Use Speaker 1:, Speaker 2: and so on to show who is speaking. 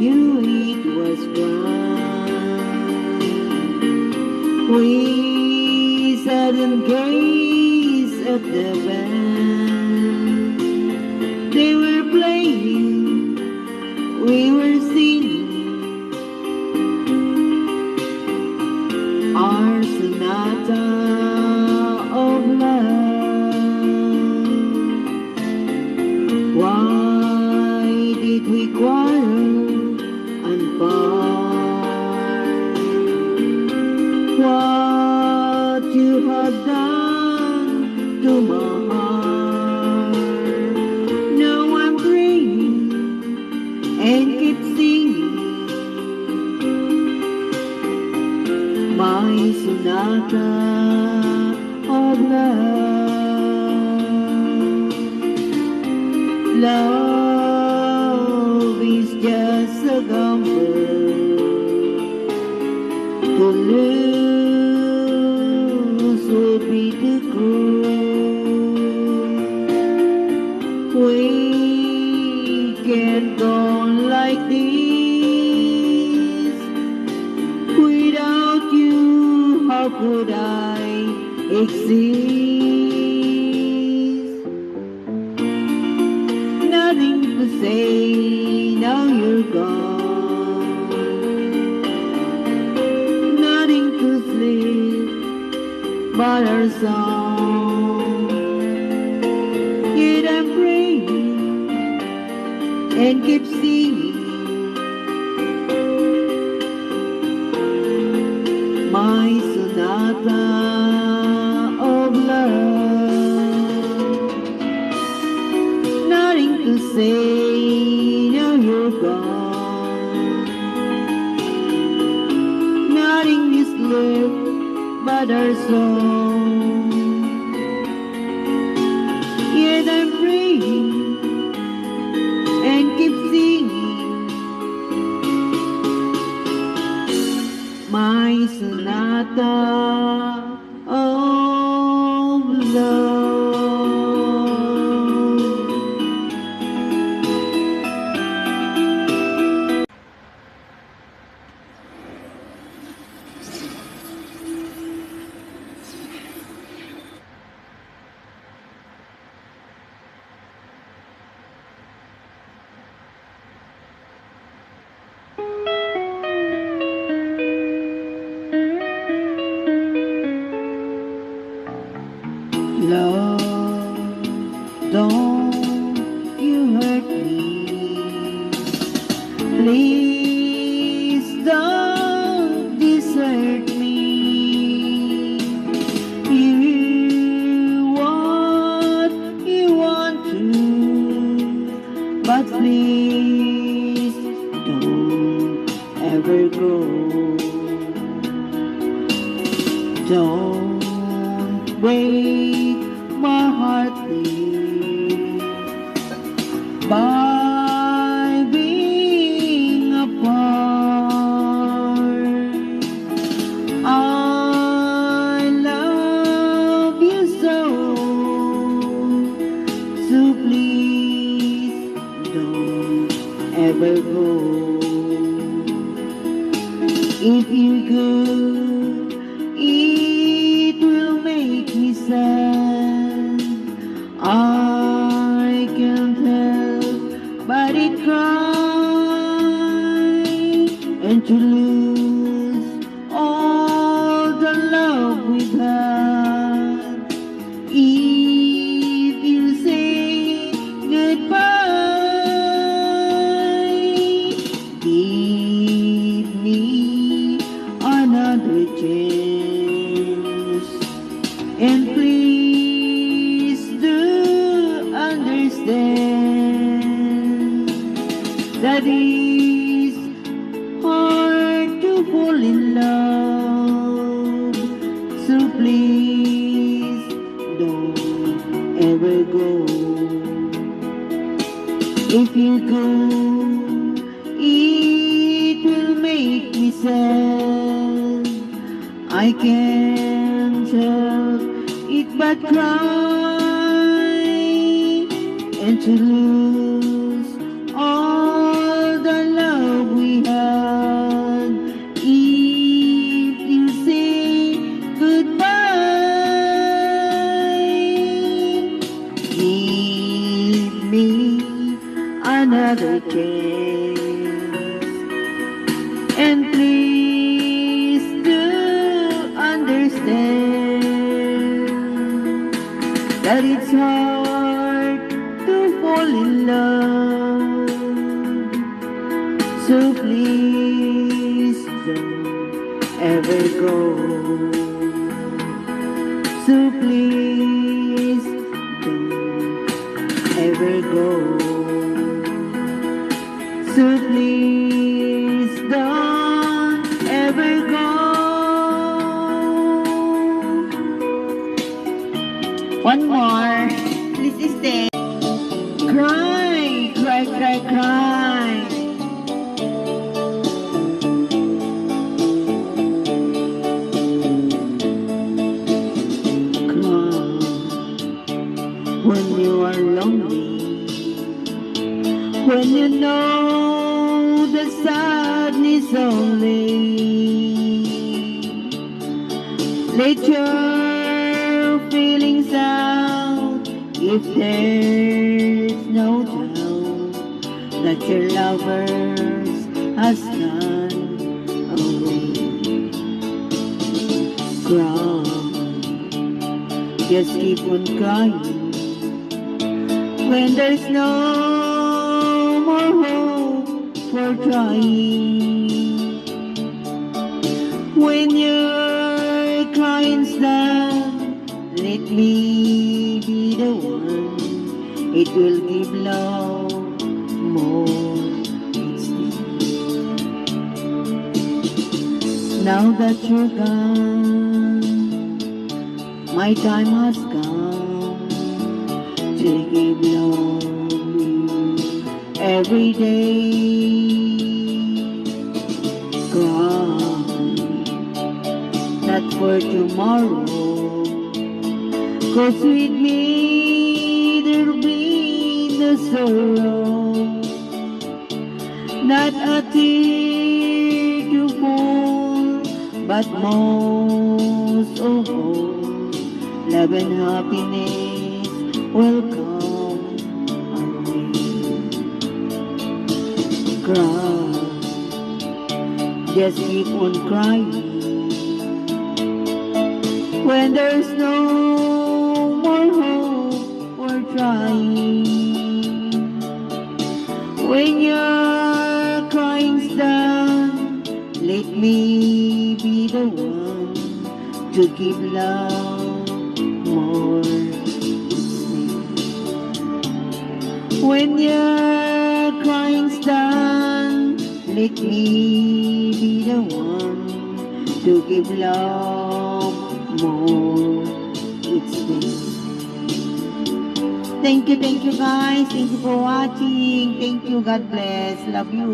Speaker 1: you it was grand. We sat and gazed at the band. They were playing, we were singing our sonata of love. Why did we quarrel and part? What you have done to my heart. Now I'm praying and keep singing my sonata of love. Love is just a gamble. To lose would be too cruel. We can't go on like this. Without you, how could I exist? Nothing to say, now you're gone. Nothing to sleep but our song. Yet I'm praying and keep singing my sonata of love. Nothing to say, now you're gone. Nothing is left but our song. Yet I'm praying and keep singing my sonata of love. Love, don't you hurt me. Please don't desert me. You what you want to, but please don't ever go. Don't break my heart, please, by being apart. I love you so, so please don't ever go. If you go, it will make me sad. I can't help but it cry, and to lose all the love we've had. If you say goodbye, give me another chance. And please do understand that it's hard to fall in love. So please don't ever go. If you go, it will make me sad. I can't help it but cry, and to lose all the love another chance. And please do understand that it's hard to fall in love. So please don't ever go. So please don't ever go. So please don't ever go. One more. Please stay. Cry, cry, cry, cry. When you are lonely, when you know the sadness only, let your feelings out if there's no doubt that your lovers has gone away. Cry, just keep on crying when there's no more hope for trying. When your crying's done, let me be the one. It will give love more instinct. Now that you're gone, my time has come to give love every day. Cry, not for tomorrow, 'cause with me there'll be no sorrow. Not a tear to fall, but most of all, love and happiness will come our way. Cry, just keep on crying when there's no more hope for trying. When your crying's done, let me be the one to give love more. When your crying's done, let me be the one to give love more. It's me. Thank you guys. Thank you for watching. Thank you. God bless. Love you.